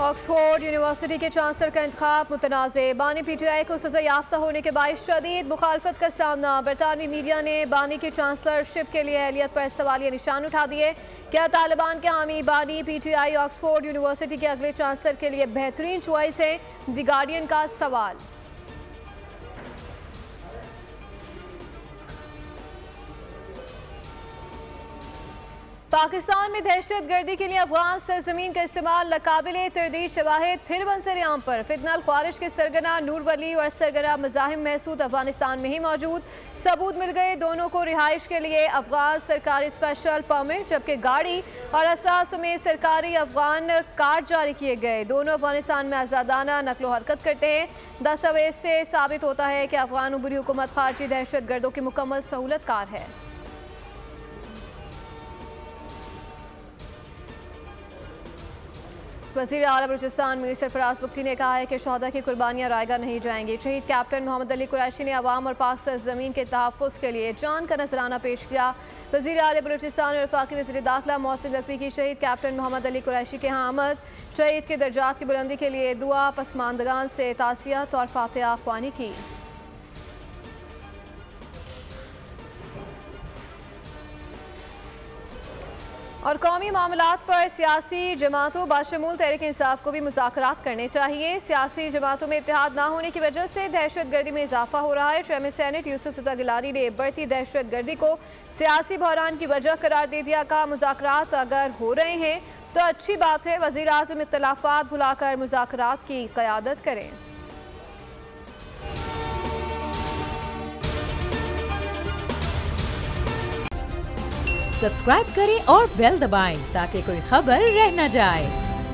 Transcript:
Oxford university के chancellor का इंतखाब मुतनाज़े। बानी PTI को सजा याफ्ता होने के बायस शदीद मुखालफत का सामना। बरतानवी मीडिया ने बानी की चांसलरशिप के लिए अहलियत पर सवालिया निशान उठा दिए। क्या तालिबान के हामी बानी PTI ऑक्सफोर्ड यूनिवर्सिटी के अगले चांसलर के लिए बेहतरीन चॉइस है? द गार्डियन का सवाल। पाकिस्तान में दहशत गर्दी के लिए अफगान सरजमीन का इस्तेमाल नाकाबिले तरदीद शवाहिद फिर मंजर-ए-आम पर। फितनल ख्वारिश के सरगना नूर वली और सरगना मज़ाहिम महसूद अफगानिस्तान में ही मौजूद। सबूत मिल गए, दोनों को रिहाइश के लिए अफगान सरकारी स्पेशल परमिट जबकि गाड़ी और असला समेत सरकारी अफगान कार्ड जारी किए गए। दोनों अफगानिस्तान में आज़ादाना नकलो हरकत करते हैं। दस्तावेज से साबित होता है कि अफगान उबरी हुकूमत खारजी दहशत गर्दों की मुकम्मल सहूलतकार है। वज़ीर आला बलूचिस्तान मीर सरफराज बख्शी ने कहा है कि शहदा की कुर्बानियाँ रायगा नहीं जाएंगी। शहीद कैप्टन मोहम्मद अली कुरैशी ने अवाम और पाक सरज़मीन के तहफ़्फ़ुज़ के लिए जान का नजराना पेश किया। वज़ीर आला बलूचिस्तान और वफाकी वज़ीर दाखिला मोहसिन नकवी की शहीद कैप्टन मोहम्मद अली कुरैशी के यहाँ आमद, शहीद के दर्जात की बुलंदी के लिए दुआ, पसमानदगान से ताज़ियत और फातिहा ख्वानी की। और कौमी मामलात पर सियासी जमातों बाशमूल तहरीक इंसाफ को भी मुज़ाकरात करने चाहिए। सियासी जमातों में इत्तेहाद ना होने की वजह से दहशत गर्दी में इजाफा हो रहा है। चेयरमैन सेनेट यूसुफ रज़ा गिलानी ने बढ़ती दहशत गर्दी को सियासी बहरान की वजह करार दे दिया। कहा, मुज़ाकरात अगर हो रहे हैं तो अच्छी बात है, वज़ीर आज़म इख्तिलाफ़ात भुलाकर मुज़ाकरात की क़यादत करें। सब्सक्राइब करें और बेल दबाएं ताकि कोई खबर रह न जाए।